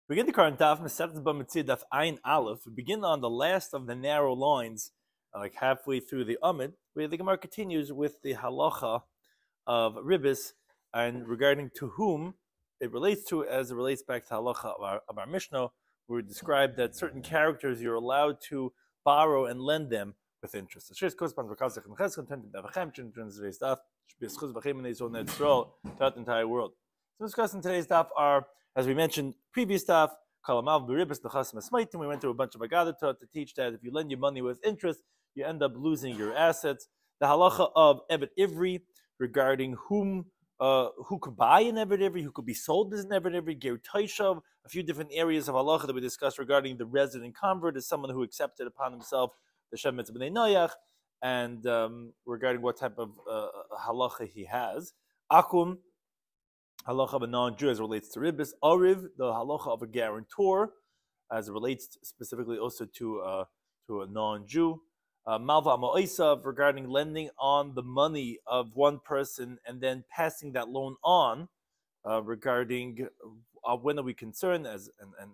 We begin the current Daf Mesechta Bava Metzia Daf Ayin Aleph. We begin on the last of the narrow lines, like halfway through the Amid, where the Gemara continues with the halacha of ribis and regarding to whom it relates to, as it relates back to halacha of our Mishnah, where we described that certain characters you're allowed to borrow and lend them with interest. Throughout the entire world. So discussing today's daf are, as we mentioned, previous daf, we went through a bunch of Agadah to teach that if you lend your money with interest, you end up losing your assets. The halacha of Evet Ivri regarding who could buy an Evet Ivri, who could be sold as an Evet Ivri, Ger Taishav, a few different areas of halacha that we discussed regarding the resident convert as someone who accepted upon himself the Shem Mitzvah B'nai Noyach, and regarding what type of halacha he has. Akum, halacha of a non-Jew as it relates to ribis. Ariv, the halacha of a guarantor, as it relates specifically also to a non-Jew. Malva Ma'osav, regarding lending on the money of one person and then passing that loan on, regarding when are we concerned, and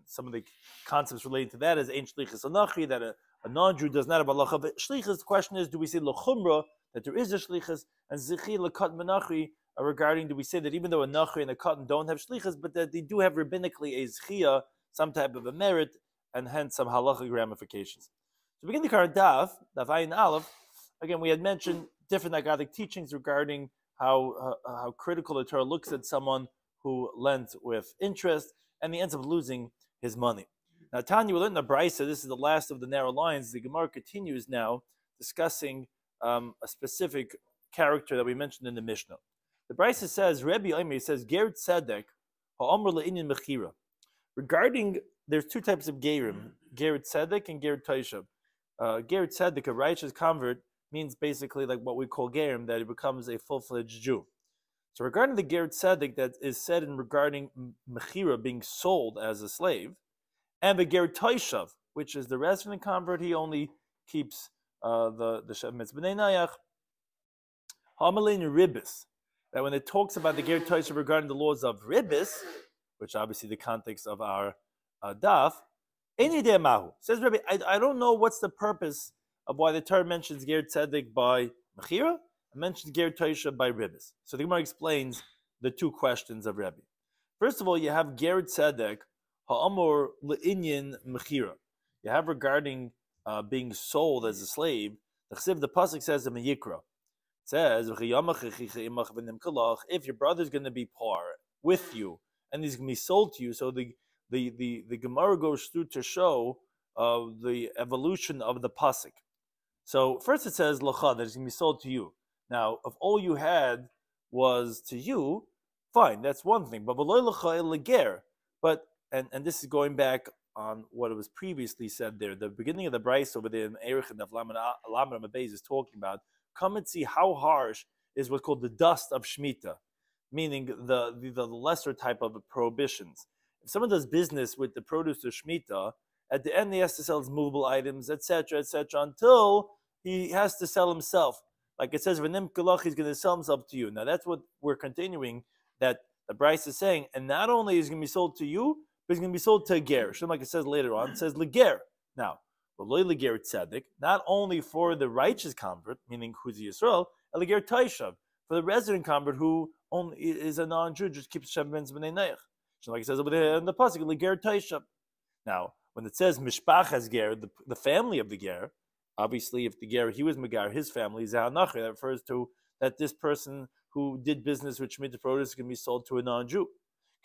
some of the concepts related to that is Ein Shlichus Anachi, that a non-Jew does not have a halacha of shlichus. The question is, do we say l'chumra, that there is a shlichus, and zichi l'kat menachi, regarding, do we say that even though a nachri and a cotton don't have shlichus, but that they do have rabbinically a zchia, some type of a merit, and hence some halachic ramifications. So begin the current daf Ayin Aleph. Again, we had mentioned different agadic teachings regarding how critical the Torah looks at someone who lends with interest, and he ends up losing his money. Now, Tanya, we learned in the Brisa, this is the last of the narrow lines. The Gemara continues now discussing a specific character that we mentioned in the Mishnah. The Brisa says, Rabbi Shloimy says, Ger Tzedek ha'omer le'inyan mechira. Regarding, there's two types of gerim, Ger Tzedek and Ger Taishav. Ger Tzedek, a righteous convert, means basically like what we call gerim, that he becomes a full-fledged Jew. So regarding the Ger Tzedek that is said in regarding mechira, being sold as a slave, and the Ger Taishav, which is the resident convert, he only keeps the Shem Mitzvah B'nai Noyach. Hamalin ribis, that when it talks about the Ger Taishav regarding the laws of ribis, which obviously the context of our daf, Eini idea mahu, says Rabbi, I don't know what's the purpose of why the Torah mentions Ger Tzedek by mechira and mentions Ger Taishav by ribis. So the Gemara explains the two questions of Rabbi. First of all, you have Ger Tzedek ha'amor le'inyan mechira. You have regarding being sold as a slave. The pasuk says in Yikra, it says, if your brother's going to be poor with you and he's going to be sold to you, so the Gemara goes through to show the evolution of the pasuk. So first it says lacha, that it's going to be sold to you. Now, if all you had was to you, fine, that's one thing. But v'lo lacha el leger. But and this is going back on what was previously said there. The beginning of the Bryce over there in Erich and Lamed Beis is talking about, come and see how harsh is what's called the dust of Shemitah, meaning the lesser type of prohibitions. If someone does business with the produce of Shemitah, at the end he has to sell his movable items, etc., until he has to sell himself. Like it says, V'nim Kalach, he's going to sell himself to you. Now that's what we're continuing, that the Bryce is saying, and not only is he going to be sold to you, but it's going to be sold to a ger. Like it says later on, it says leger. Now, leger tzedek, not only for the righteous convert, meaning who's Yisrael, and leger taishav, for the resident convert who only is a non-Jew, just keeps Shem Mitzvah B'nai Noyach. Like it says over there in the pasuk, leger taishav. Now, when it says mishpachas ger, the family of the ger, obviously if the ger, he was megar, his family, zahanachi, that refers to that this person who did business with Shemitah produce can be sold to a non-Jew.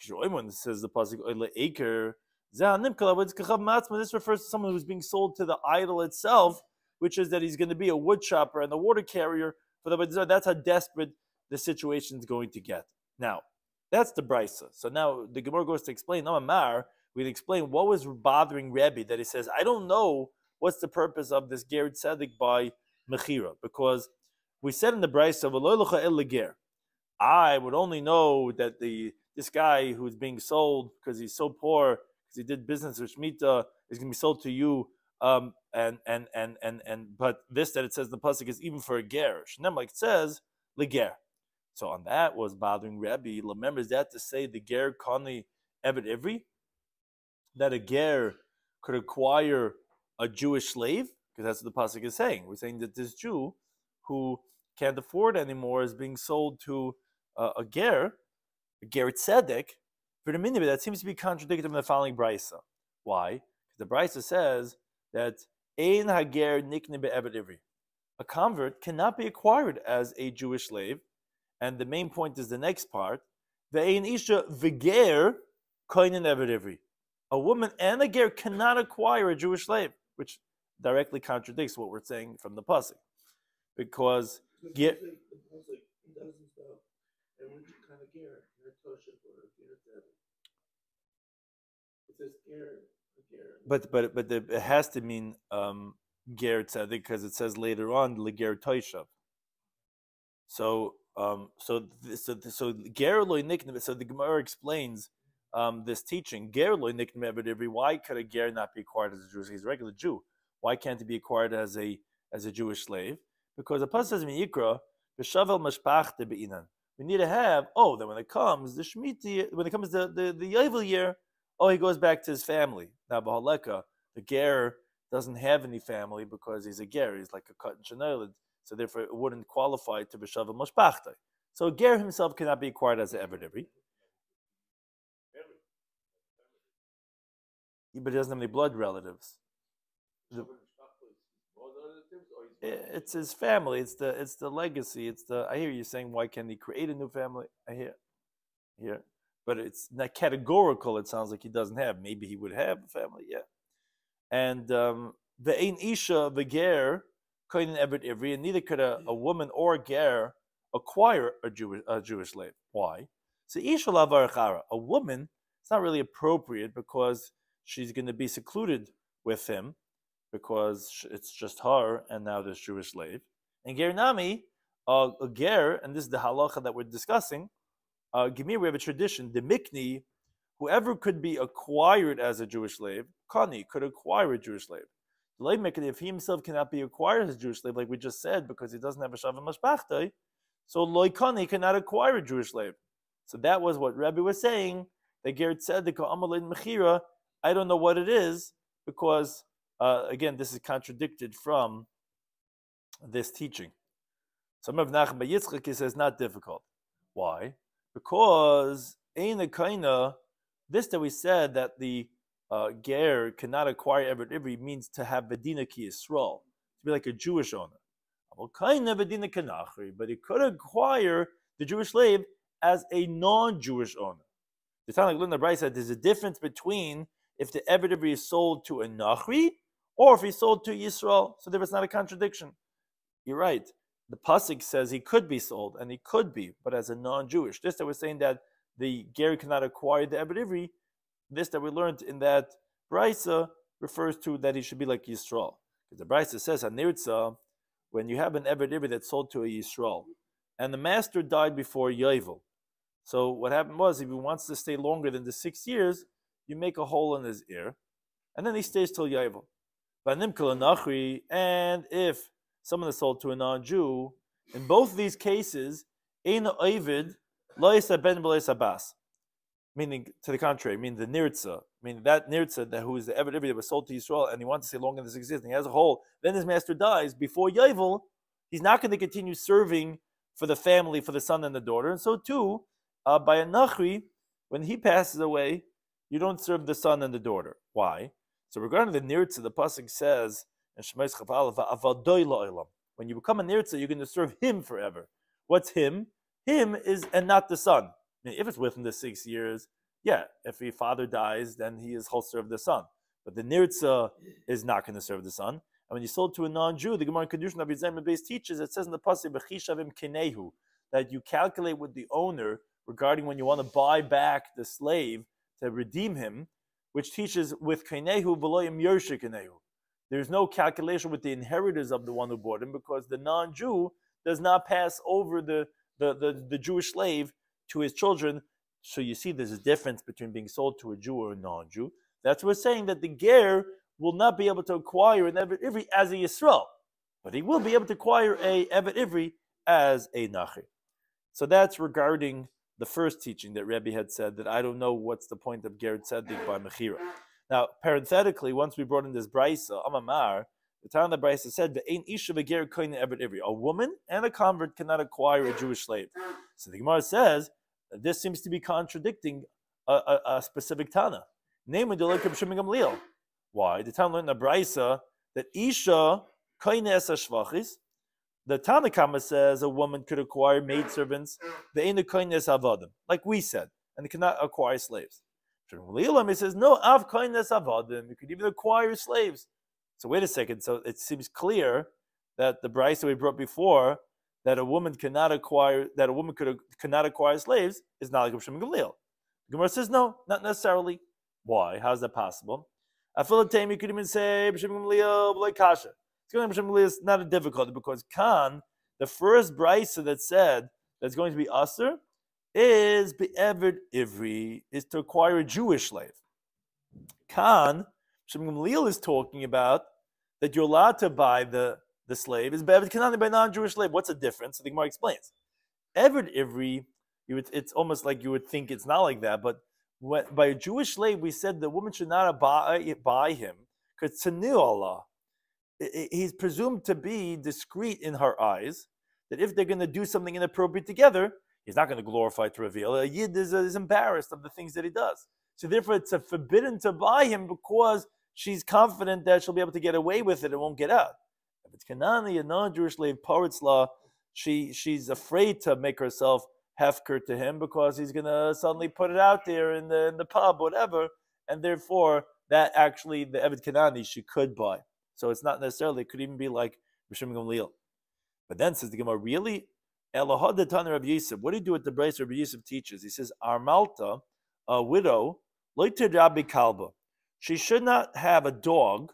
When it says the pasuk Eiker, this refers to someone who's being sold to the idol itself, which is that he's going to be a wood chopper and the water carrier for the. That's how desperate the situation is going to get. Now, that's the brisa. So now the Gemara goes to explain. We'd explain what was bothering Rebbe, that he says, I don't know what's the purpose of this ger tzedek by mechira, because we said in the brisa, I would only know that this guy who's being sold because he's so poor, because he did business with Shemitah, is going to be sold to you. But this that it says in the pasuk is even for a ger. Shnem, like it says, leger. So on that was bothering Rabbi. Remember, is that to say the ger kani evet ivri? that a ger could acquire a Jewish slave, because that's what the pasuk is saying. We're saying that this Jew who can't afford anymore is being sold to a ger tzedek, for the minute, that seems to be contradicted in the following brisa. Why? The brisa says that ein hager nikne be'eved ivri. A convert cannot be acquired as a Jewish slave, and the main point is the next part. Ve'ein isha v'ger koinen eved ivri. A woman and a ger cannot acquire a Jewish slave, which directly contradicts what we're saying from the pasuk, because ger. But it has to mean ger tzedek, because it says later on leger toishav. So ger loy nikne. So the Gemara explains this teaching. Ger loy nikne eved ivri. Why could a ger not be acquired as a Jew? He's a regular Jew. Why can't he be acquired as a Jewish slave? Because the pasuk says in Yikra, v'shavel mashpachte be'inan. We need to have, then when it comes the Shemitah, when it comes the Yovel year, he goes back to his family. Now, B'haleka, the ger doesn't have any family because he's a ger. He's like a cotton shenelid, so therefore it wouldn't qualify to b'shavel mashpachte. So a ger himself cannot be acquired as an eved ivri. But he doesn't have any blood relatives. It's his family. It's the legacy. I hear you saying, why can't he create a new family? I hear, but it's not categorical. It sounds like he doesn't have. Maybe he would have a family, yeah. And the ein isha v'ger koinen eved ivri, and neither could a woman or a ger acquire a Jewish slave. Why? So isha lavar chara, a woman, it's not really appropriate because she's going to be secluded with him, because it's just her and now this Jewish slave. And ger nami, a ger, and this is the halacha that we're discussing. Gemir, we have a tradition. The mikni, whoever could be acquired as a Jewish slave, kani, could acquire a Jewish slave. The lay mikni, if he himself cannot be acquired as a Jewish slave, like we just said, because he doesn't have a shav mashpachtei, so loy kani cannot acquire a Jewish slave. So that was what Rabbi was saying. The ger tzedek amalin mechira. I don't know what it is, because again, this is contradicted from this teaching. Some of Nachman Yitzchak, he says, not difficult. Why? Because ein kaina, this that we said that the ger cannot acquire eved ivri means to have bedina ki Yisrael, to be like a Jewish owner. But he could acquire the Jewish slave as a non-Jewish owner. The time like Luna Bryce said, there's a difference between if the eved ivri is sold to a nachri or if he's sold to Yisrael. So there is not a contradiction. You're right. The pasuk says he could be sold, and he could be, but as a non-Jewish. This that we're saying that the ger cannot acquire the eved ivri, this that we learned in that brisa refers to that he should be like Yisrael. Because the brisa says, Hanirtza, when you have an eved ivri that's sold to a Yisrael, and the master died before Yovel. So what happened was, if he wants to stay longer than the 6 years, you make a hole in his ear, and then he stays till Yovel. And if someone is sold to a non-Jew, in both of these cases, meaning to the contrary, meaning the nirtza, meaning that nirtza that who is the eved ivri that was sold to Yisrael and he wants to stay longer than this exists, and he has a hole, then his master dies before Yovel, he's not going to continue serving for the family, for the son and the daughter. And so too, by a nachri, when he passes away, you don't serve the son and the daughter. Why? So regarding the nirtza, the pasuk says in Shemais Chaf Aleph, "Avadoy la'olam." When you become a nirtza, you're going to serve him forever. What's him? Him is, and not the son. I mean, if it's within the 6 years, yeah. If the father dies, then he'll serve the son. But the nirtza is not going to serve the son. And when you sold to a non-Jew, the Gemara in Kedushin Rabbi Zayim base teaches, it says in the pasuk "B'chishavim kinehu," that you calculate with the owner regarding when you want to buy back the slave to redeem him, which teaches with kinehu v'loyim yorshe kinehu. There's no calculation with the inheritors of the one who bought him, because the non-Jew does not pass over the Jewish slave to his children. So you see there's a difference between being sold to a Jew or a non-Jew. That's what we're saying, that the ger will not be able to acquire an eved ivri as a Yisrael, but he will be able to acquire a eved ivri as a nachri. So that's regarding the first teaching that Rebbe had said, that I don't know what's the point of ger tzedek by mechira. Now, parenthetically, once we brought in this brisa, Amamar, the time the brisa said, "Ve'ein isha v'ger koine eved ivri." A woman and a convert cannot acquire a Jewish slave. So the Gemara says that this seems to be contradicting a specific Tana, namely the Lekab Shimon Gamliel. Why? The Tana learned in the brisa that isha koine esa shvachis. The Tanakama says a woman could acquire maidservants, ve'ein koine es avadim, like we said, and they cannot acquire slaves. He says, no, av koines avadim, you could even acquire slaves. So wait a second, so it seems clear that the brisa we brought before, that a woman cannot acquire slaves, is not like Rabbi Shimon Gamliel. The Gemara says, no, not necessarily. Why? How is that possible? I feel the time you could even say Rabbi Shimon Gamliel like kasha. It's going to Rabbi Shimon Gamliel is not a difficulty because Khan, the first brisa that said that's going to be aser, is be'eved ivri, is to acquire a Jewish slave. Khan, Shimon Gamliel is talking about that you're allowed to buy the slave, is be'eved kanani by non-Jewish slave. What's the difference? So the Gemara explains. Eved ivri, it's almost like you would think it's not like that, but by a Jewish slave, we said the woman should not buy him, because tzenu Allah, he's presumed to be discreet in her eyes, that if they're going to do something inappropriate together, he's not going to glorify to reveal. A Yid is embarrassed of the things that he does. So therefore, it's forbidden to buy him because she's confident that she'll be able to get away with it and won't get out. If it's Kanani, a non-Jewish slave, Paritz law, she's afraid to make herself hefker to him because he's going to suddenly put it out there in the pub, whatever, and therefore, that actually, the Eved Kanani, she could buy. So it's not necessarily, it could even be like Rishim Gamliel. But then says the Gemara, really? Elahad the Tanner of Yosef. What do you do with the brace Rabbi Yosef teaches? He says, Armalta, a widow, loiter Rabbi Kalba. She should not have a dog.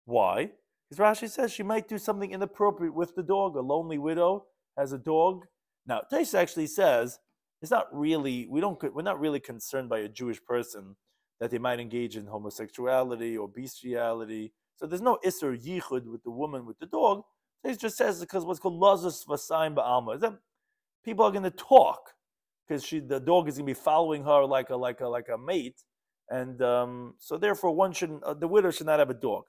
Why? Because Rashi says she might do something inappropriate with the dog. A lonely widow has a dog. Now, Tais actually says it's not really. We're not really concerned by a Jewish person that they might engage in homosexuality or bestiality. So there's no Isser Yichud with the woman with the dog. It just says because what's called lazos vasayim ba'alma. That people are going to talk because the dog is going to be following her like a mate, and so therefore the widow should not have a dog.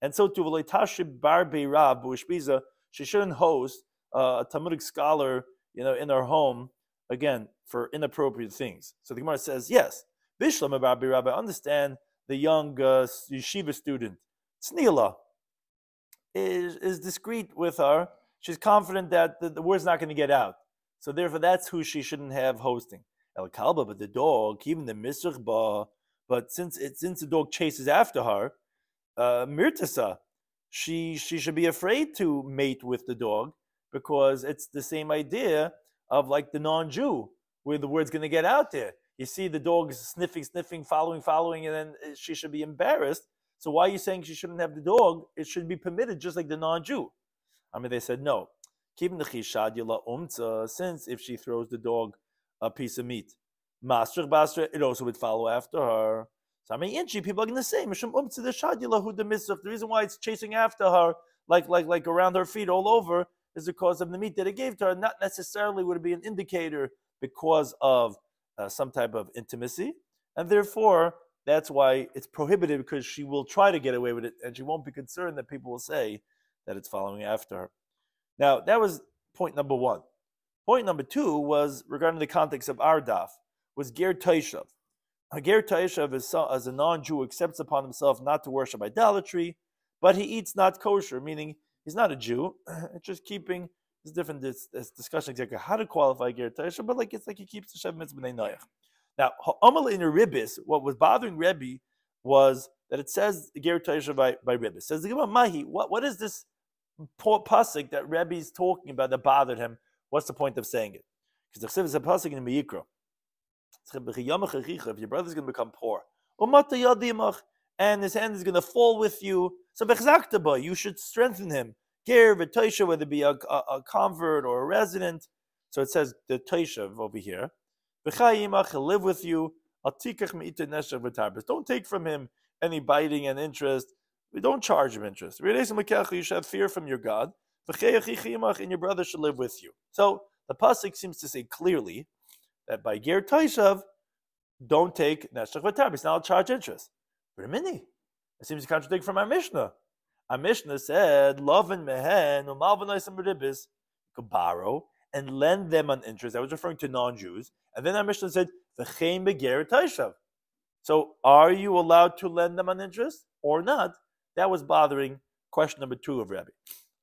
And so to v'leitashib bar beirav b'ushbiza, she shouldn't host a Talmudic scholar, in her home again for inappropriate things. So the Gemara says yes. Bishlam bar beirav, I understand the young yeshiva student Tzniila is discreet with her. She's confident that the word's not going to get out. So therefore, that's who she shouldn't have hosting. El Kalba, but the dog, even the Misrchba, but since the dog chases after her, Mirtasa, she should be afraid to mate with the dog because it's the same idea of like the non-Jew, where the word's going to get out there. You see the dog is sniffing, following, and then she should be embarrassed. So why are you saying she shouldn't have the dog? It should be permitted just like the non-Jew. They said no. Keeping the chishad yila umtza, since if she throws the dog a piece of meat, it also would follow after her. So people are going to say, the reason why it's chasing after her, like around her feet all over, is because of the meat that it gave to her. Not necessarily would it be an indicator because of some type of intimacy, and therefore that's why it's prohibited, because she will try to get away with it, and she won't be concerned that people will say that it's following after her. Now, that was point number one. Point number two was regarding the context of our daf, was Ger Taishav. A Ger Taishav is as a non-Jew accepts upon himself not to worship idolatry, but he eats not kosher, meaning he's not a Jew. It's just keeping, there's different discussion exactly how to qualify Ger Taishav, but it's like he keeps the Shev Mitzvah B'nai Noach. Now, Amal in a Ribbis, what was bothering Rebbe was that it says Ger Taishav by Ribbis. Says the Gemara, Mahi, what is this pasuk that Rebbe is talking about that bothered him? What's the point of saying it? Because the Chsiv is a pasuk in Meikra. If your brother's going to become poor, and his hand is going to fall with you, so you should strengthen him. Ger v'toisha, whether it be a convert or a resident. So it says the toishav over here. He'll live with you. Don't take from him any biting and interest. We don't charge him interest. You should have fear from your God, and your brother should live with you. So the pasuk seems to say clearly that by ger taishav, don't take neshach v'tarbis. Now I'll charge interest. But a mini. It seems to contradict from our Mishnah. Our Mishnah said, Lovin mehen umalvanoisam ribis. You could borrow and lend them on interest. I was referring to non-Jews. And then our Mishnah said, V'chein beger taishav. So are you allowed to lend them on interest or not? That was bothering question number 2 of Rabbi.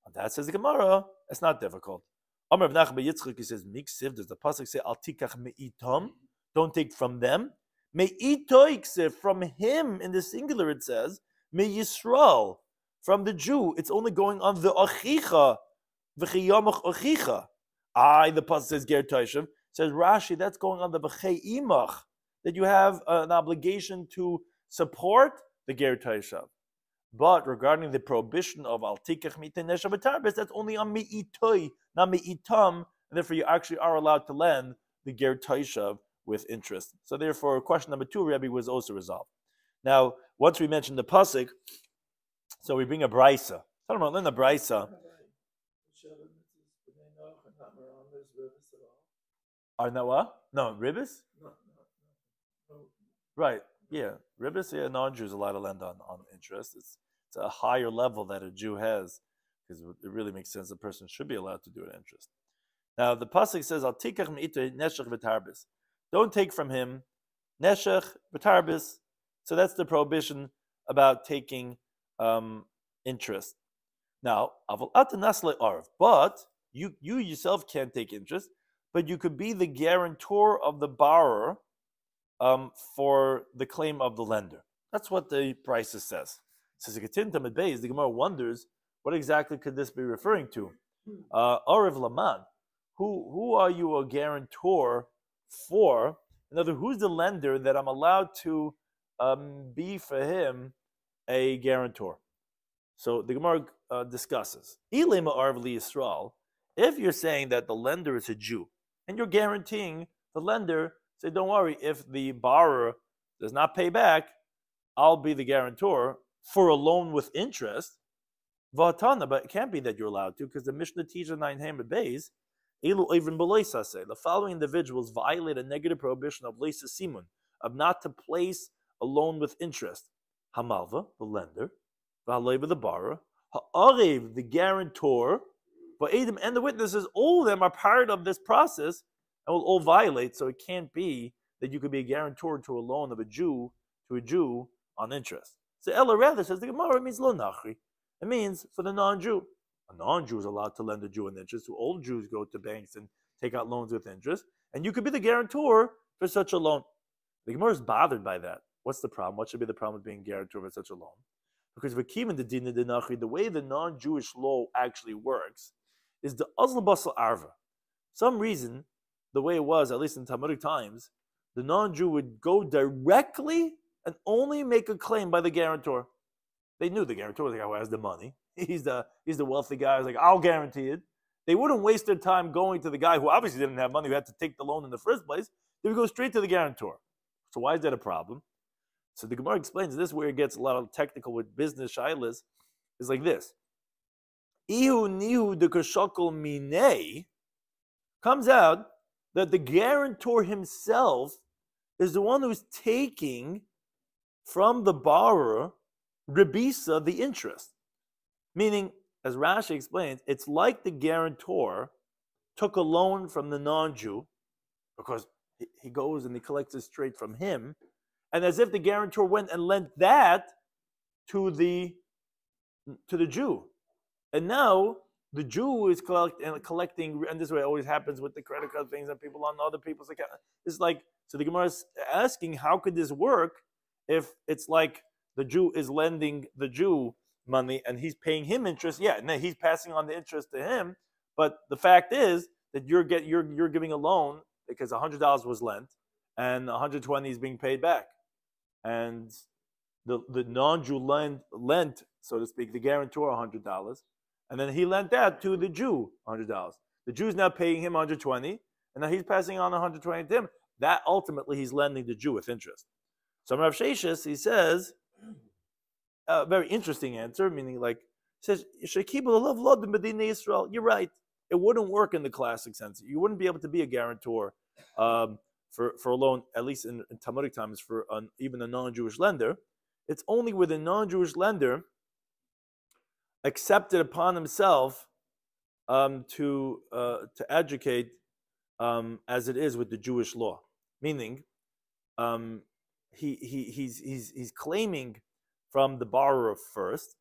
And that says the Gemara, it's not difficult. Amar Rav Nachman Yitzchak, he says, Miksiv, does the pasuk say, Al tikach me'itom? Don't take from them. Me'ito from him, in the singular it says, Me'yisrael, from the Jew. It's only going on the achicha, v'chiyamach achicha. The pasuk says, Ger Taishav. Says Rashi, that's going on the v'chei imach, that you have an obligation to support the Ger Taishav. But regarding the prohibition of al tikach mitay neshav v'tarbis, that's only on me'itoy, not me'itam, and therefore you actually are allowed to lend the Ger Taishav with interest. So therefore, question number 2, Rabbi, was also resolved. Now, once we mentioned the pasuk, so we bring a brisa. Talking about learn a brisa. Are not what? No, ribis? No. Right. Yeah, ribis. Yeah, non-Jews are allowed to lend on interest. It's a higher level that a Jew has, because it really makes sense. A person should be allowed to do it interest. Now the pasuk says, "Al tikach me'itay neshech v'tarbis." Don't take from him neshech v'tarbis. So that's the prohibition about taking interest. Now, aval atanas le'arv, but you yourself can't take interest, but you could be the guarantor of the borrower for the claim of the lender. That's what the brisa says. It says the Gemara wonders what exactly could this be referring to. Ariv Laman, who are you a guarantor for? In other words, who's the lender that I'm allowed to be for him a guarantor? So the Gemara discusses. Ilema Arv li Yisrael. If you're saying that the lender is a Jew and you're guaranteeing the lender, say, don't worry, if the borrower does not pay back, I'll be the guarantor for a loan with interest. V'atana, but it can't be that you're allowed to, because the Mishnah teaches 9 Hamid Bays, the following individuals violate a negative prohibition of leisa simun, of not to place a loan with interest. Hamalva, the lender, v'haleva, the borrower, ha'arev, the guarantor, v'edim, and the witnesses, all of them are part of this process and will all violate. So it can't be that you could be a guarantor to a loan of a Jew to a Jew on interest. So Ella rather says the Gemara, it means lo nachri. It means for the non-Jew. A non-Jew is allowed to lend a Jew on interest. So all Jews go to banks and take out loans with interest, and you could be the guarantor for such a loan. The Gemara is bothered by that. What's the problem? What should be the problem with being guarantor for such a loan? Because v'kiven the din denachri, the way the non-Jewish law actually works is the azl basal arva. Some reason, the way it was, at least in Talmudic times, the non-Jew would go directly and only make a claim by the guarantor. They knew the guarantor was the guy who has the money. He's the wealthy guy who's like, I'll guarantee it. They wouldn't waste their time going to the guy who obviously didn't have money, who had to take the loan in the first place. They would go straight to the guarantor. So why is that a problem? So the Gemara explains this, where it gets a lot of technical with business shilas, is like this. Ihu nihu de kashakol minei, comes out that the guarantor himself is the one who's taking from the borrower ribisa, the interest. Meaning, as Rashi explains, it's like the guarantor took a loan from the non-Jew, because he goes and he collects it straight from him, and as if the guarantor went and lent that to the Jew. And now the Jew is collecting, and this way it always happens with the credit card things that people on other people's account. It's like, so the Gemara is asking, how could this work if it's like the Jew is lending the Jew money and he's paying him interest? Yeah, and then he's passing on the interest to him. But the fact is that you're giving a loan because $100 was lent and $120 is being paid back, and the non-Jew lent, so to speak, the guarantor $100, and then he lent that to the Jew $100. The Jew's now paying him $120, and now he's passing on $120 to him. That ultimately he's lending the Jew with interest. So Rav Sheshis, he says, a very interesting answer, meaning like, he says, you're right. It wouldn't work in the classic sense. You wouldn't be able to be a guarantor for a loan, at least in Talmudic times, for even a non-Jewish lender. It's only where the non-Jewish lender accepted upon himself to educate as it is with the Jewish law, meaning he's claiming from the borrower first,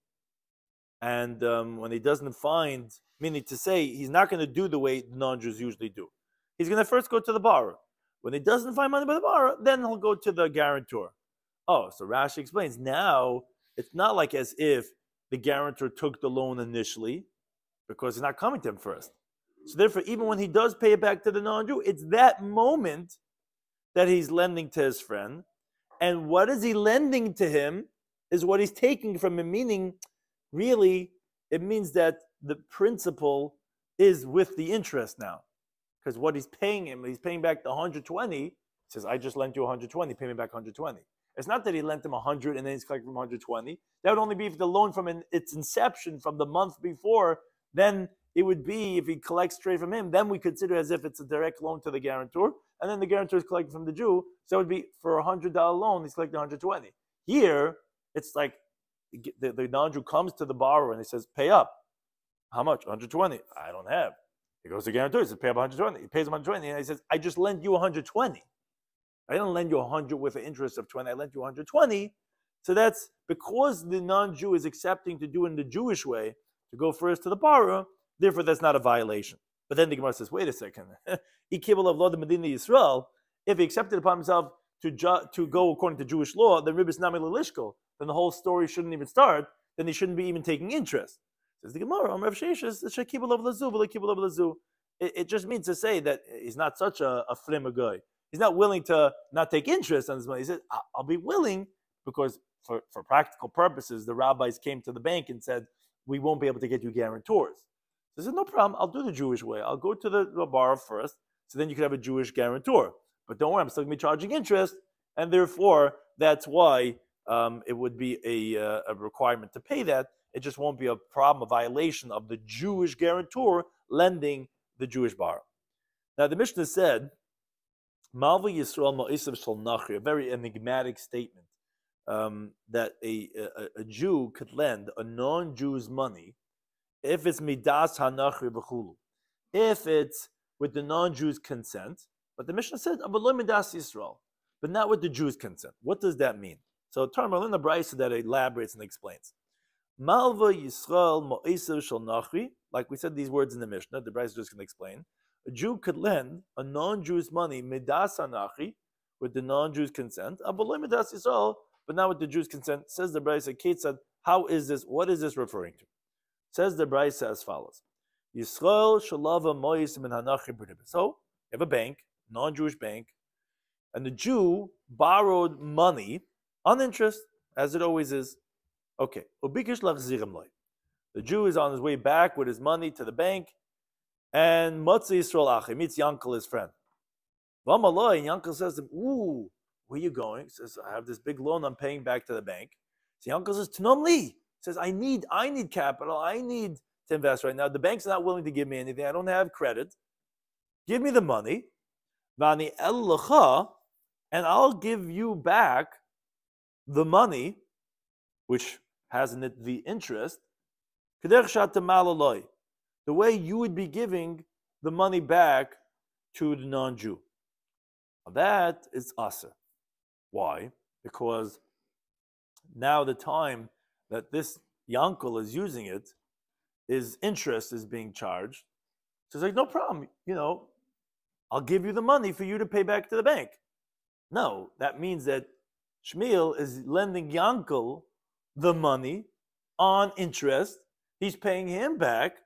and when he doesn't find, meaning to say he's not going to do the way non-Jews usually do. He's going to first go to the borrower. When he doesn't find money by the borrower, then he'll go to the guarantor. Oh, so Rashi explains, now it's not like as if the guarantor took the loan initially, because he's not coming to him first. So therefore, even when he does pay it back to the non-Jew, it's that moment that he's lending to his friend. And what is he lending to him is what he's taking from him, meaning, really, it means that the principal is with the interest now. Because what he's paying him, he's paying back the 120. He says, I just lent you 120, pay me back 120. It's not that he lent him 100 and then he's collecting from 120. That would only be if the loan from its inception, from the month before, then it would be, if he collects straight from him, then we consider as if it's a direct loan to the guarantor, and then the guarantor is collecting from the Jew, so it would be for a $100 loan, he's collecting 120. Here, it's like the non-Jew comes to the borrower and he says, pay up. How much? 120. I don't have. He goes to the guarantor, he says, pay up 120. He pays him 120, and he says, I just lent you 120. I didn't lend you 100 with an interest of 20. I lent you 120. So that's because the non-Jew is accepting to do it in the Jewish way, to go first to the borrower, therefore that's not a violation. But then the Gemara says, wait a second. If he accepted upon himself to go according to Jewish law, then ribis nami lelishkol, then the whole story shouldn't even start, then he shouldn't be even taking interest. Says the Gemara, it just means to say that he's not such a flimmer guy. He's not willing to not take interest on his money. He said, I'll be willing, because for practical purposes, the rabbis came to the bank and said, we won't be able to get you guarantors. So he said, no problem, I'll do the Jewish way. I'll go to the borrower first, so then you can have a Jewish guarantor. But don't worry, I'm still going to be charging interest, and therefore, that's why it would be a requirement to pay that. It just won't be a problem, a violation of the Jewish guarantor lending the Jewish borrower. Now, the Mishnah said, Malva Yisrael Ma'isav Shal Nachri, a very enigmatic statement, that a Jew could lend a non-Jew's money if it's midas hanachri v'chulu, if it's with the non-Jew's consent. But the Mishnah said, "Avaloi midas Yisrael," but not with the Jew's consent. What does that mean? So Tarmalin the Brisa that elaborates and explains. Malva Yisrael Ma'isav Shal Nachri, like we said these words in the Mishnah, the Brisa is just going to explain. A Jew could lend a non-Jew's money midas hanachri with the non-Jew's consent, avaloi midas Yisrael, but not with the Jew's consent. Says the Brisa, Kate said, how is this? What is this referring to? Says the Brisa as follows: Yisrael shalava mois min hanachri b'ribah. So you have a bank, non-Jewish bank, and the Jew borrowed money on interest, as it always is. Okay, ubikish lachzirim loy. The Jew is on his way back with his money to the bank, and Motzi Yisrael Achi meets Yankel, his friend. Vamaloi, and Yankel says to him, ooh, where are you going? He says, I have this big loan I'm paying back to the bank. So Yankel says, Tnom li. He says, I need capital. I need to invest right now. The bank's not willing to give me anything. I don't have credit. Give me the money. Vani el lecha, and I'll give you back the money, which has in it the interest, the way you would be giving the money back to the non-Jew. That is asa. Why? Because now the time that this Yankel is using it, his interest is being charged. So it's like, no problem, I'll give you the money for you to pay back to the bank. No, that means that Shmuel is lending Yankel the money on interest. He's paying him back,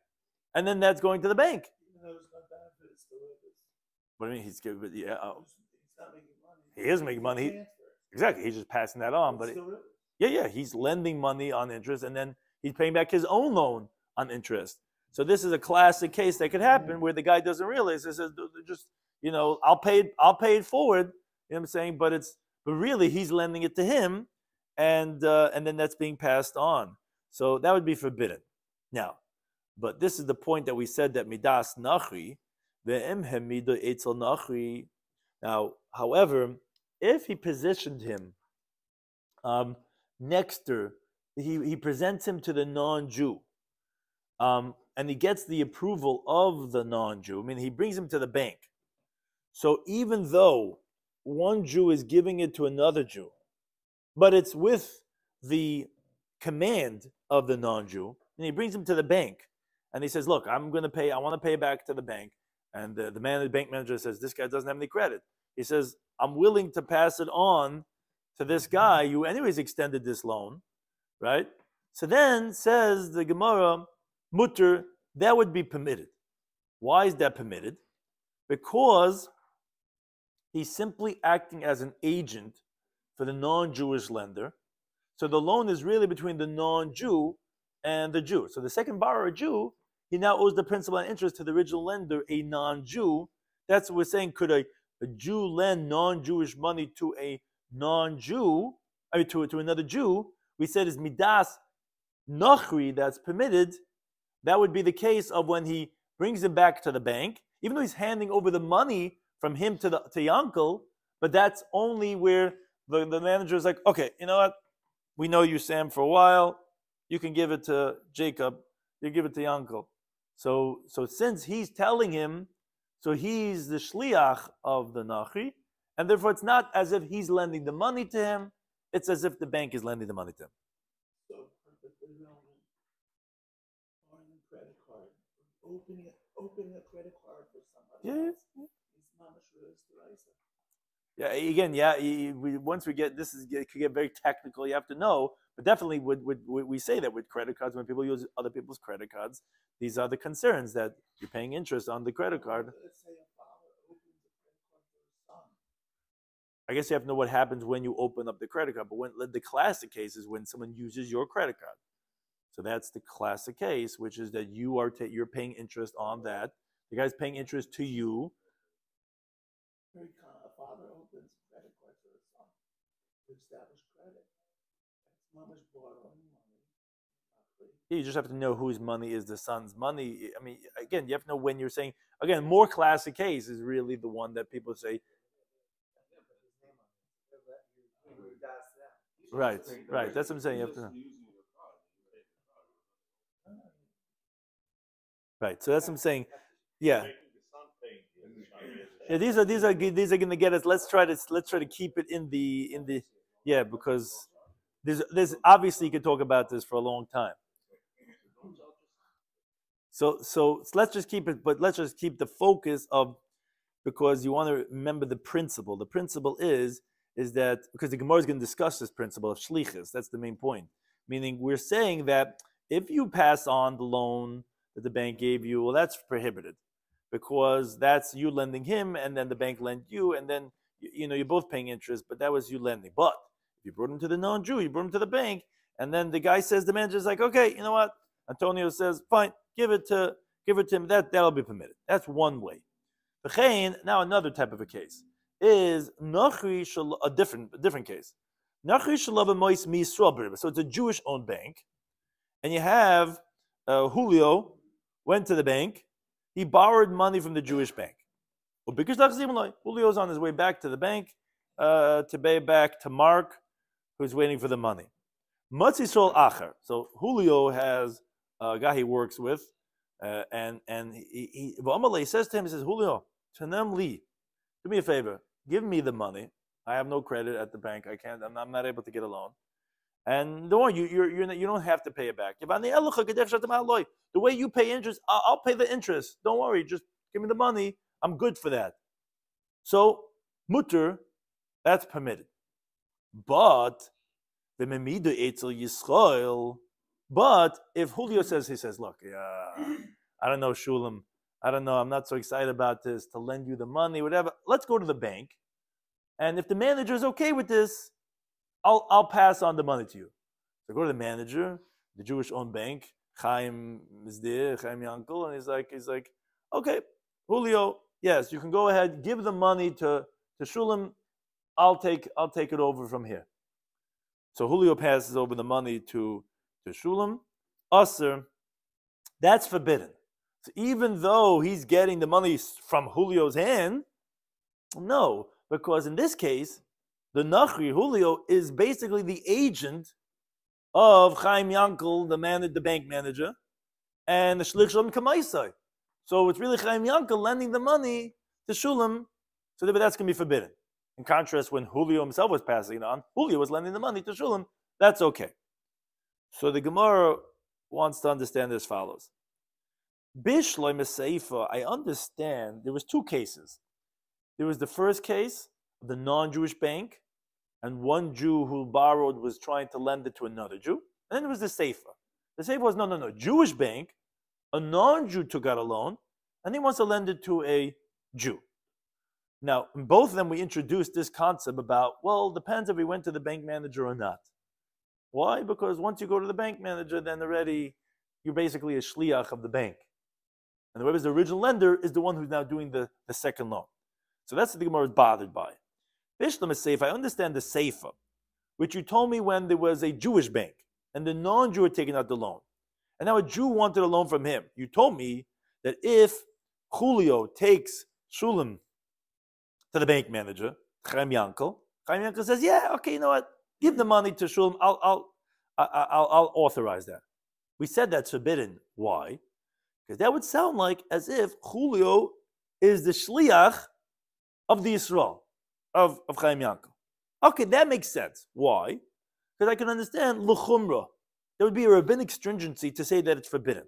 and then that's going to the bank. Even though there's no benefit, it's still is. What do you mean? He's giving? Yeah, He's not making money. He is making money. Exactly. He's just passing that on. But he's lending money on interest, and then he's paying back his own loan on interest. So this is a classic case that could happen where the guy doesn't realize. He says, just I'll pay it forward. You know what I'm saying? But really he's lending it to him, and then that's being passed on. So that would be forbidden. Now, but this is the point that we said that midas nachri, ve'em hemido etzel nachri. Now, however, if he positioned him nexter, he presents him to the non-Jew, and he gets the approval of the non-Jew. I mean, he brings him to the bank. So even though one Jew is giving it to another Jew, but it's with the command of the non-Jew, and he brings him to the bank, and he says, "Look, I want to pay back to the bank." And the bank manager says, "This guy doesn't have any credit." He says, "I'm willing to pass it on to this guy who anyways extended this loan," right? So then says the Gemara, mutter, that would be permitted. Why is that permitted? Because he's simply acting as an agent for the non-Jewish lender. So the loan is really between the non-Jew and the Jew. So the second borrower, a Jew, he now owes the principal and interest to the original lender, a non-Jew. That's what we're saying. Could a Jew lend non-Jewish money to a non-Jew, I mean to another Jew? We said is midas nachri, that's permitted. That would be the case of when he brings him back to the bank, even though he's handing over the money from him to Yankel, but that's only where the manager is like, okay, you know what? We know you, Sam, for a while. You can give it to Jacob. You give it to Yankel. So since he's telling him, so he's the shliach of the nachri, and therefore it's not as if he's lending the money to him. It's as if the bank is lending the money to him. So, perfectly relevant. Borrowing a credit card, opening a credit card for somebody else. It's mamash reus d'oraisa. Yeah, again, once we get this, it could get very technical. You have to know, but definitely, we say that with credit cards, when people use other people's credit cards, these are the concerns that you're paying interest on the credit card. Let's say a father opens a credit card for his son. I guess you have to know what happens when you open up the credit card. But the classic case is when someone uses your credit card. So that's the classic case, which is that you're paying interest on that. The guy's paying interest to you. A father opens a credit card for his son to establish credit. That's mamash borrowing money. You just have to know whose money is the son's money. I mean, again, you have to know when you're saying, again, more classic case is really the one that people say, right. That's what I'm saying. You have to know. Right. So that's what I'm saying. Yeah. Yeah, these are going to get us. Let's try to keep it in the because there's obviously you could talk about this for a long time. So let's just keep it, but let's just keep the focus of, because you want to remember the principle. The principle is that, because the Gemara is going to discuss this principle of shlichus. That's the main point. Meaning we're saying that if you pass on the loan that the bank gave you, well, that's prohibited, because that's you lending him, and then the bank lent you, and then you're both paying interest, but that was you lending. But if you brought him to the non-Jew, you brought him to the bank, and then the guy says, the manager's like, okay, you know what? Antonio says, fine, give it to him. That'll be permitted. That's one way. Now another type of a case is a different case. So it's a Jewish-owned bank, and you have Julio went to the bank. He borrowed money from the Jewish bank. Julio's on his way back to the bank to pay back to Mark, who's waiting for the money. So Julio has a guy he works with, and he says to him, he says, Julio, Tanem li, do me a favor, give me the money. I have no credit at the bank. I'm not able to get a loan. And don't worry, you don't have to pay it back. The way you pay interest, I'll pay the interest. Don't worry, just give me the money. I'm good for that. So, mutter, that's permitted. But the memidu etzel Yisrael. But if Julio says, look, I don't know, Shulam, I don't know, I'm not so excited about this, to lend you the money, whatever. Let's go to the bank. And if the manager is okay with this, I'll pass on the money to you. So go to the manager, the Jewish-owned bank, Chaim is there, Chaim Yankel, and he's like, okay, Julio, yes, you can go ahead, give the money to Shulam. I'll take it over from here. So Julio passes over the money to Shulam. Aser, that's forbidden. So even though he's getting the money from Julio's hand, no, because in this case, the Nachri, Julio, is basically the agent of Chaim Yankel, the bank manager, and the Shlich Shalom Kamaisai. So it's really Chaim Yankel lending the money to Shulam, so that's going to be forbidden. In contrast, when Julio himself was passing it on, Julio was lending the money to Shulam, that's okay. So the Gemara wants to understand as follows. Bishloim Seifa, I understand there was two cases. There was the first case, the non-Jewish bank, and one Jew who borrowed was trying to lend it to another Jew. And then there was the Seifa. The Seifa was, no, Jewish bank, a non-Jew took out a loan, and he wants to lend it to a Jew. Now, in both of them, we introduced this concept about, well, it depends if we went to the bank manager or not. Why? Because once you go to the bank manager, then already you're basically a shliach of the bank. And whoever's the original lender is the one who's now doing the second loan. So that's what the Gemara is bothered by. Bishlam is safe. I understand the seifa, which you told me when there was a Jewish bank, and the non-Jew had taken out the loan. And now a Jew wanted a loan from him. You told me that if Julio takes Shulam to the bank manager, Chaim Yankel says, yeah, okay, you know what? Give the money to Shulam. I'll authorize that. We said that's forbidden. Why? Because that would sound like as if Julio is the shliach of the Yisrael, of Chaim Yankel. Okay, that makes sense. Why? Because I can understand l'chumra. There would be a rabbinic stringency to say that it's forbidden.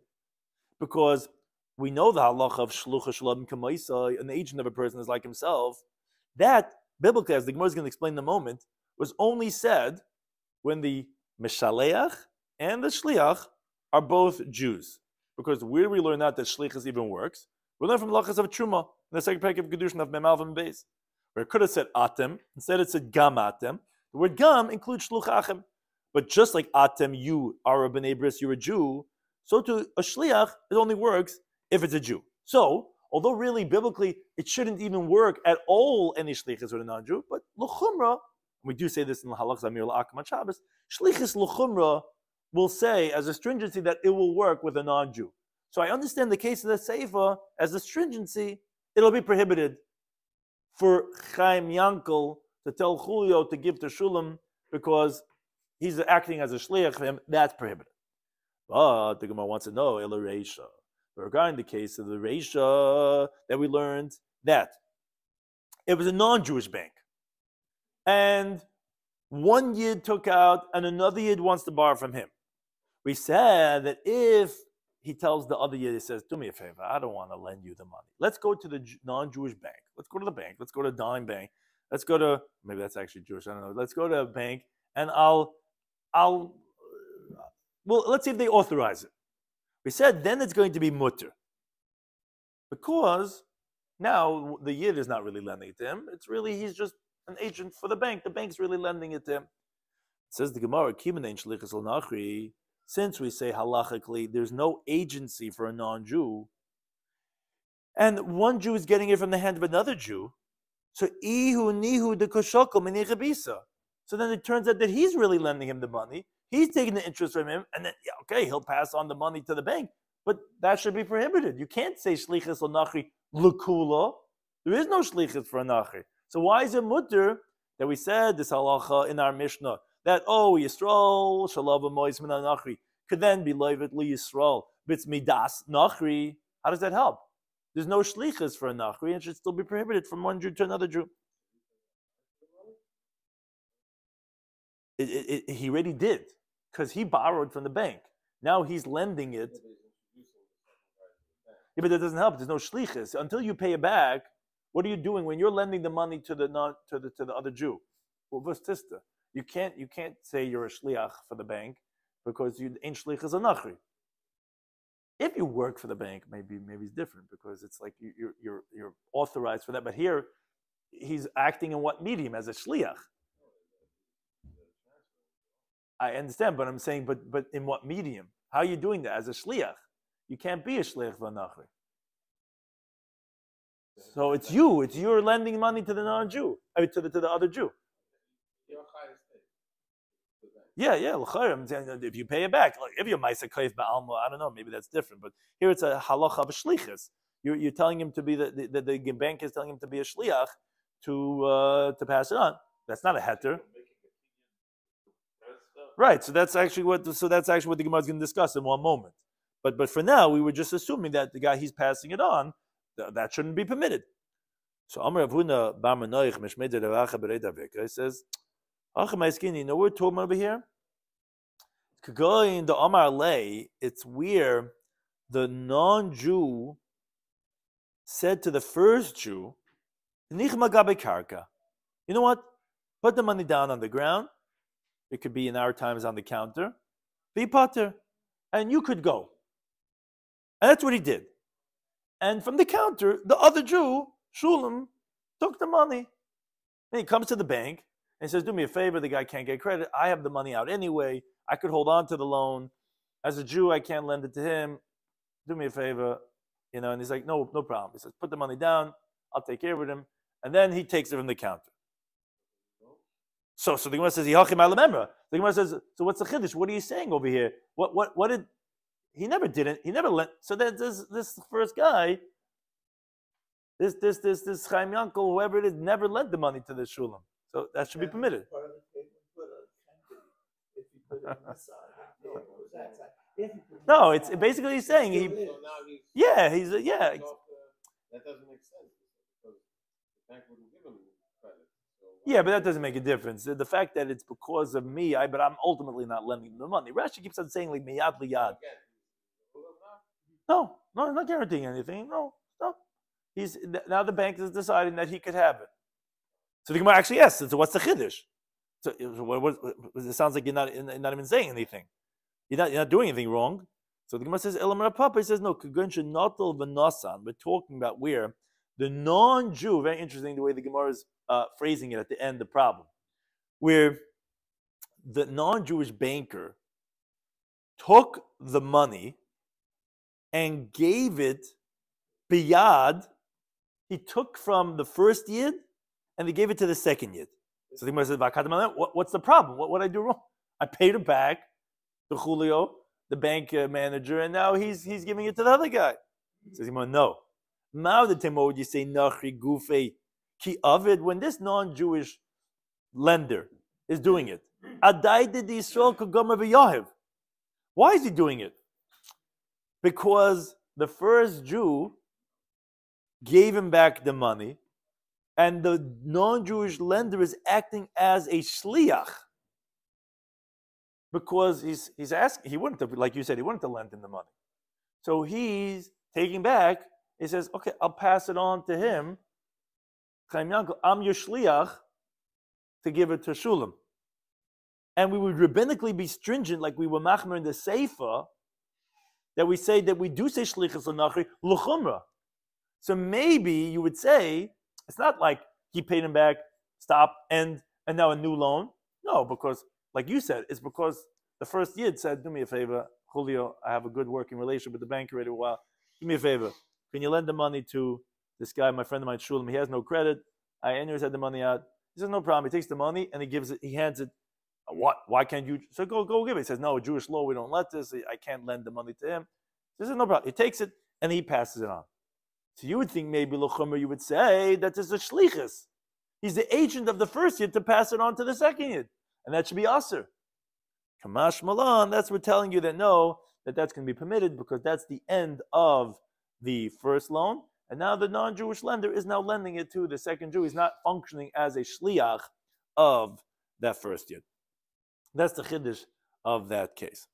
Because we know the halacha of shlucha shalom kamaisai, an agent of a person is like himself. That, biblically, as the Gemara is going to explain in a moment, was only said when the meshaleach and the shliach are both Jews. Because where do we learn that shlichus even works? We learn from lachas of truma in the second parak of kedushin of memalv and beis, where it could have said atem, instead it said gam atem. The word gam includes shluchachem. But just like atem, you are a b'nei bris, you're a Jew, so to a shliach, it only works if it's a Jew. So, although really biblically it shouldn't even work at all any shlichus with a non-Jew, but l'chumra, we do say this in the halachas amir la'akam Shabbos, shlichus l'chumra will say as a stringency that it will work with a non-Jew. So I understand the case of the Seifa as a stringency, it'll be prohibited for Chaim Yankel to tell Julio to give to Shulam because he's acting as a shliach for him, that's prohibited. But the Gemara wants to know, Ela Reisha. Regarding the case of the Reisha that we learned that it was a non-Jewish bank. And one Yid took out and another Yid wants to borrow from him. We said that if he tells the other Yid, he says, do me a favor, I don't want to lend you the money. Let's go to the non-Jewish bank. Let's go to the bank. Let's go to Dime Bank. Let's go to, maybe that's actually Jewish, I don't know. Let's go to a bank and well, let's see if they authorize it. We said then it's going to be mutter. Because now the Yid is not really lending it to him. It's really, he's just an agent for the bank. The bank's really lending it to him. It says the Gemara, since we say halachically there's no agency for a non-Jew, and one Jew is getting it from the hand of another Jew, so ihu nihu de koshoko minichabisa. So then it turns out that he's really lending him the money. He's taking the interest from him, and then, okay, he'll pass on the money to the bank. But that should be prohibited. You can't say shlichus l'nachri l'kula. There is no shlichus for a nachri. So why is it mutter that we said this halacha in our Mishnah, that, Yisrael, shalav mois min nachri, could then be loivet li Yisrael, bits midas nachri. How does that help? There's no shlichus for a nachri, and it should still be prohibited from one Jew to another Jew. He already did, because he borrowed from the bank. Now he's lending it. Yeah, but that doesn't help. There's no shlichus. Until you pay it back, what are you doing when you're lending the money to the other Jew? Well, v'stista. You can't say you're a shliach for the bank because you ain't shlichus a nachri. If you work for the bank, maybe it's different because it's like you're authorized for that. But here, he's acting in what medium? As a shliach. I understand, but I'm saying, but in what medium? How are you doing that as a shliach? You can't be a shliach v'nachri. So it's you're lending money to the non-Jew, to the other Jew. Yeah. I'm saying if you pay it back, like if you're ma'aseh kaif ba'alma, I don't know, maybe that's different. But here it's a halacha of a shlichus. You're telling him to be the bank is telling him to be a shliach to pass it on. That's not a heter. Right. So that's actually what the Gemara is going to discuss in one moment. But for now, we were just assuming that the guy he's passing it on, that shouldn't be permitted. So Amar Avuna Bar Manoich Meshmei Deracha Berei Daveka says, you know what we're talking about over here? In the Amar Lei, it's where the non-Jew said to the first Jew, Nichma Gabe Karka. You know what? Put the money down on the ground. It could be in our times on the counter. Be potter. And you could go. And that's what he did. And from the counter, the other Jew, Shulam, took the money. And he comes to the bank and says, do me a favor, the guy can't get credit. I have the money out anyway. I could hold on to the loan. As a Jew, I can't lend it to him. Do me a favor. And he's like, no problem. He says, put the money down. I'll take care of him. And then he takes it from the counter. So the Gemara says, the Gemara says, so what's the chiddush? What are you saying over here? What did, he never did it. He never lent. So then this first guy, this Chaim Yankel, whoever it is, never lent the money to the Shulam. So that should be permitted. No, it's basically he's saying he's. Yeah. That doesn't make sense because the bank wouldn't give him credit. Yeah, but that doesn't make a difference. The fact that it's because of me, but I'm ultimately not lending him the money. Rashi keeps on saying like miyad liyad. No, he's not guaranteeing anything. No. He's now the bank is deciding that he could have it. So the Gemara actually asks, so what's the chiddush? So it sounds like you're not even saying anything. You're not doing anything wrong. So the Gemara says, Elamar Papa, he says, no, we're talking about where the non-Jew, very interesting the way the Gemara is phrasing it at the end, the problem, where the non-Jewish banker took the money and gave it biyad. He took from the first yid and he gave it to the second yid. So the Gemara says, what's the problem? What did I do wrong? I paid it back to Julio, the bank manager, and now he's giving it to the other guy. Says Gemara, no. Would you say nachri gufei ki avid when this non-Jewish lender is doing it? Why is he doing it? Because the first Jew gave him back the money, and the non-Jewish lender is acting as a shliach. Because he's asking, he wouldn't have, like you said, he wouldn't have lent him the money. So he's taking back, he says, okay, I'll pass it on to him. I'm your shliach to give it to Shulam. And we would rabbinically be stringent, like we were machmer in the Seifa, that we say that we do say shlichus l'nachri l'chumra. So maybe you would say, it's not like he paid him back, stop, end, and now a new loan. No, because, like you said, it's because the first yid said, do me a favor, Julio, I have a good working relationship with the bank already a while. Do me a favor. Can you lend the money to this guy, my friend of mine, Shulam? He has no credit. I anyways had the money out. He says, no problem. He takes the money and he hands it. What? Why can't you? So go give it. He says, no, Jewish law, we don't let this. I can't lend the money to him. He says, no problem. He takes it and he passes it on. So you would think maybe l'chumra, you would say that this is a shlichus. He's the agent of the first yid to pass it on to the second yid. And that should be aser. Kamash malan, that's we're telling you that no, that's going to be permitted because that's the end of the first loan. And now the non-Jewish lender is now lending it to the second Jew. He's not functioning as a shliach of that first yid. That's the chiddush of that case.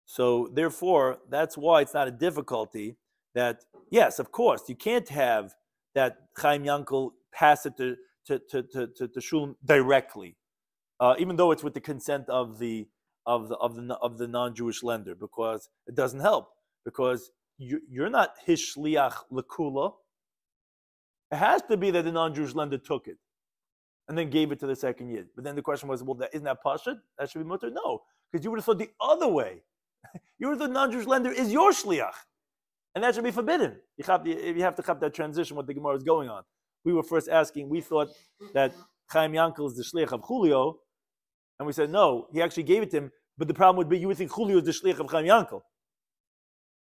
So therefore, that's why it's not a difficulty that, yes, of course, you can't have that Chaim Yankel pass it to Shulam directly, even though it's with the consent of the non-Jewish lender, because it doesn't help, because you're not his shliach lekula. It has to be that the non-Jewish lender took it and then gave it to the second yid. But then the question was, well, isn't that pashut? That should be mutter? No, because you would have thought the other way. You would have thought the non-Jewish lender is your shliach. And that should be forbidden. You have to have that transition, what the Gemara is going on. We were first asking, we thought that Chaim Yankel is the shliach of Julio, and we said, no, he actually gave it to him, but the problem would be you would think Julio is the shliach of Chaim Yankel.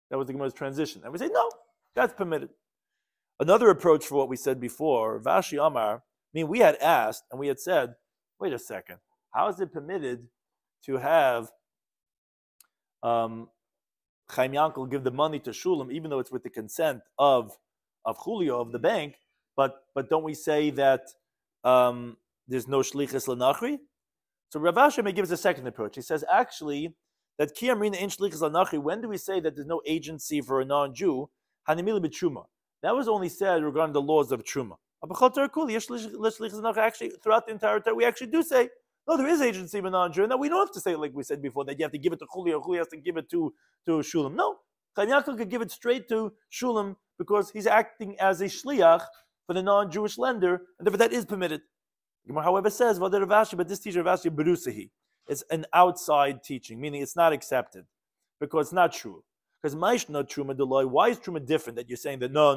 That was the Gemara's transition. And we say, no, that's permitted. Another approach for what we said before, Vashi Amar, we had asked, and we had said, wait a second, how is it permitted to have Chaim Yankel give the money to Shulam, even though it's with the consent of Julio, of the bank, but don't we say that there's no shlichus l'nachri? So Rav Ashi may give us a second approach. He says actually that ki amrina in shlichus l'nachri. When do we say that there's no agency for a non-Jew? Hanimili b'truma. That was only said regarding the laws of truma. Actually, throughout the entire time, we actually do say no, there is agency of a non-Jew, and that we don't have to say like we said before that you have to give it to Julio, Julio has to give it to Shulam. No, Chaim Yankel could give it straight to Shulam because he's acting as a shliach for the non-Jewish lender, and therefore that is permitted. Gemara, however, says, but this teacher Rav Ashi berusahi. It's an outside teaching, meaning it's not accepted because it's not true. Because Maishna Truma Deloy, why is Truma different that you're saying that no,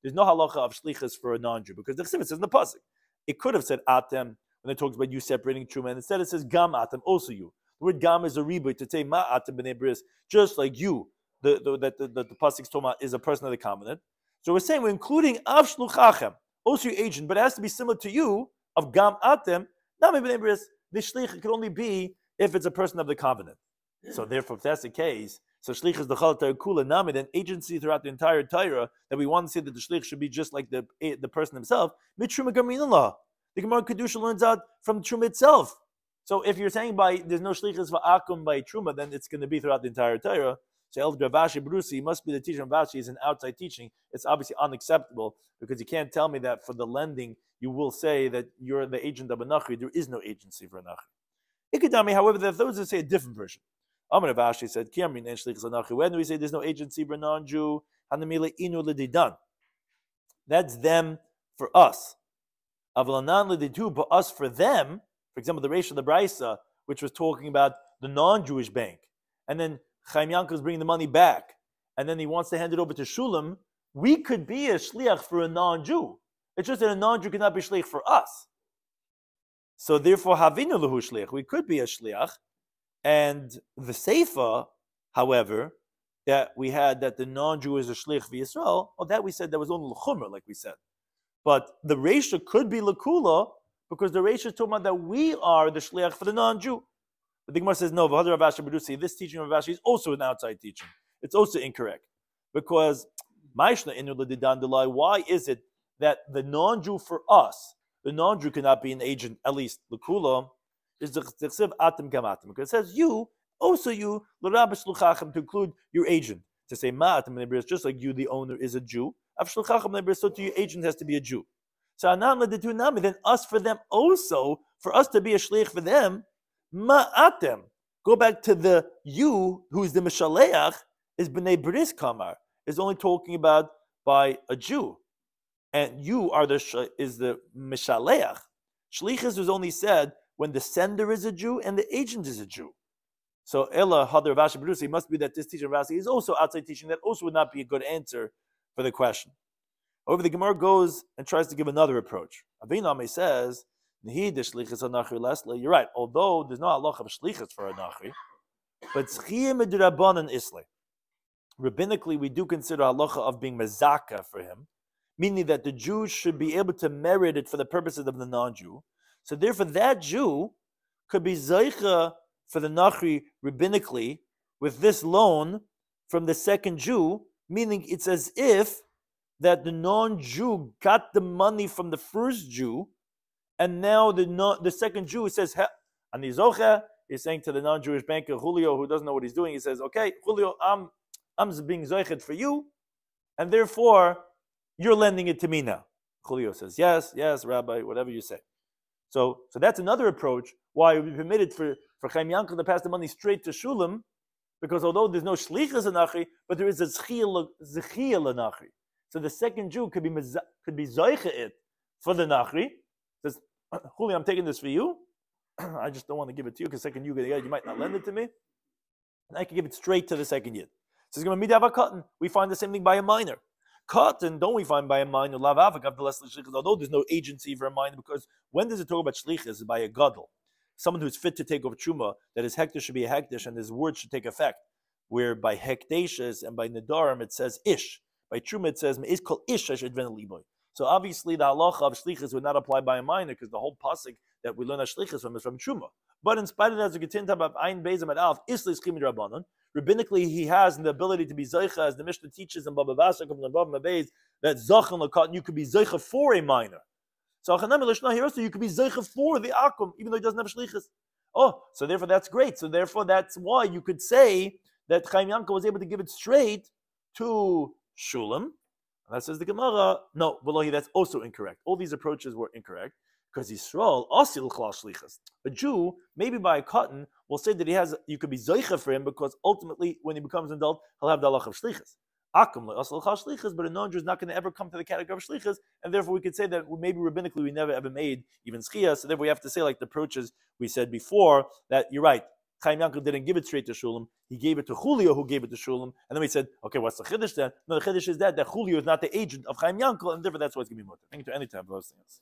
there's no halacha of shlichus for a non-Jew? Because the Chassidus says in the pasuk, it could have said atem when it talks about you separating Truma, and instead it says gam atem, also you. The word gam is a reboot to say ma atem b'nei bris, just like you. The pasuk's talking about is a person of the covenant. So we're saying we're including av shluchachem, also your agent, but it has to be similar to you of gam atem. Nami b'nei bris, the shlich could only be if it's a person of the covenant. So therefore, if that's the case, so shlich is the chal kula nami, then agency throughout the entire Torah that we want to say that the shlich should be just like the person himself. Mitruma gaminallah. The Gemara Kedusha learns out from Truma itself. So if you're saying by there's no shlichus va'akum by Truma, then it's going to be throughout the entire Torah. So El Rav Ashi Brusi must be the teacher of Rav Ashi is an outside teaching. It's obviously unacceptable because you can't tell me that for the lending you will say that you're the agent of a nachri. There is no agency for a nachri. Ikadami, however, there are those that say a different version. Amar Rav Ashi said, when do we say there's no agency for a non-Jew? That's them for us. But us for them, for example, the Reish of the Braisa, which was talking about the non-Jewish bank, and then Chaim Yankel is bringing the money back, and then he wants to hand it over to Shulam, we could be a shliach for a non-Jew. It's just that a non-Jew cannot be shliach for us. So therefore, havinu lahu shliach, we could be a shliach. And the Seifa, however, that we had that the non-Jew is a shliach v'Yisrael, that we said that was only l'chumra, like we said. But the Reisha could be l'kula because the Reisha is talking about that we are the shliach for the non-Jew. But the Gemara says no. This teaching of Rav Ashi is also an outside teaching. It's also incorrect because why is it that the non-Jew for us, the non-Jew cannot be an agent, at least l'kula, is the chsiv atem gam atem. Because it says you, also you, l'rabba shluchachem, to include your agent. To say ma atem b'nei just like you, the owner, is a Jew. Av shluchachem b'nei so to your agent has to be a Jew. So anam l'ditu nami, then us for them also, for us to be a shliach for them, ma atem. Go back to the you, who is the mishaleach, is b'nei bris kamar, is only talking about by a Jew. And you are is the mishaleach. Shlichus was only said when the sender is a Jew and the agent is a Jew. So Ella Hadar Rav Ashi Berusi must be that this teaching of Rav Ashi is also outside teaching. That also would not be a good answer for the question. However, the Gemara goes and tries to give another approach. Aviname says, you're right, although there's no halach of shlichus for a nachri, but rabbinically we do consider halacha of being mezaka for him, meaning that the Jew should be able to merit it for the purposes of the non-Jew. So therefore, that Jew could be zaycha for the nachri rabbinically with this loan from the second Jew, meaning it's as if that the non-Jew got the money from the first Jew, and now the second Jew says, "Ani zocha," he's saying to the non-Jewish banker Julio, who doesn't know what he's doing, he says, "Okay, Julio, I'm being zoichet for you, and therefore you're lending it to me now." Julio says, "Yes, Rabbi, whatever you say." So that's another approach why it would be permitted for Chaim Yankel to pass the money straight to Shulam, because although there's no shlichus anachri, but there is a zechiyah anachri. So the second Jew could be zoicha it for the nachri. Says, Julio, I'm taking this for you. I just don't want to give it to you because second you might not lend it to me, and I can give it straight to the second yid. So it's going to be midava cotton. We find the same thing by a minor. Cotton, don't we find by a minor? Although there's no agency for a minor, because when does it talk about shlichus? By a gadol, someone who's fit to take over truma, that his hekdesh should be a hekdesh and his word should take effect. Where by hekdeshes and by nedarim it says ish. By truma it says is called ish ashedven liboy. So obviously the halacha of shlichus would not apply by a minor because the whole pasuk that we learn as shlichus from is from truma. But in spite of that, as we continue about Ein Beis Amad Alf, Islis Chimid Rabbanon. Rabbinically, he has the ability to be Zeicha, as the Mishnah teaches in Bava Metzia Daf and Bava Metzia Daf, that Zachan L'Katan, you could be Zeicha for a minor. So here also you could be Zeicha for the Akum, even though he doesn't have Shlichus. Oh, so therefore that's great. So therefore that's why you could say that Chaim Yankel was able to give it straight to Shulam. That says the Gemara, no, Wallahi, that's also incorrect. All these approaches were incorrect. Because Yisrael, Asil Chlal Shlichus. A Jew, maybe by a cotton, will say that you could be Zeicha for him because ultimately, when he becomes an adult, he'll have the halach of Shlichus. Akum Asil Chlal Shlichus, but a non-Jew is not going to ever come to the category of Shlichus, and therefore we could say that maybe rabbinically we never ever made even Schia, so therefore we have to say, like the approaches we said before, that you're right. Chaim Yankel didn't give it straight to Shulam. He gave it to Julio, who gave it to Shulam. And then we said, okay, what's the Chiddush then? No, the Chiddush is that Julio is not the agent of Chaim Yankel, and therefore that's why it's going to be mutter. Thank you to any time of those things.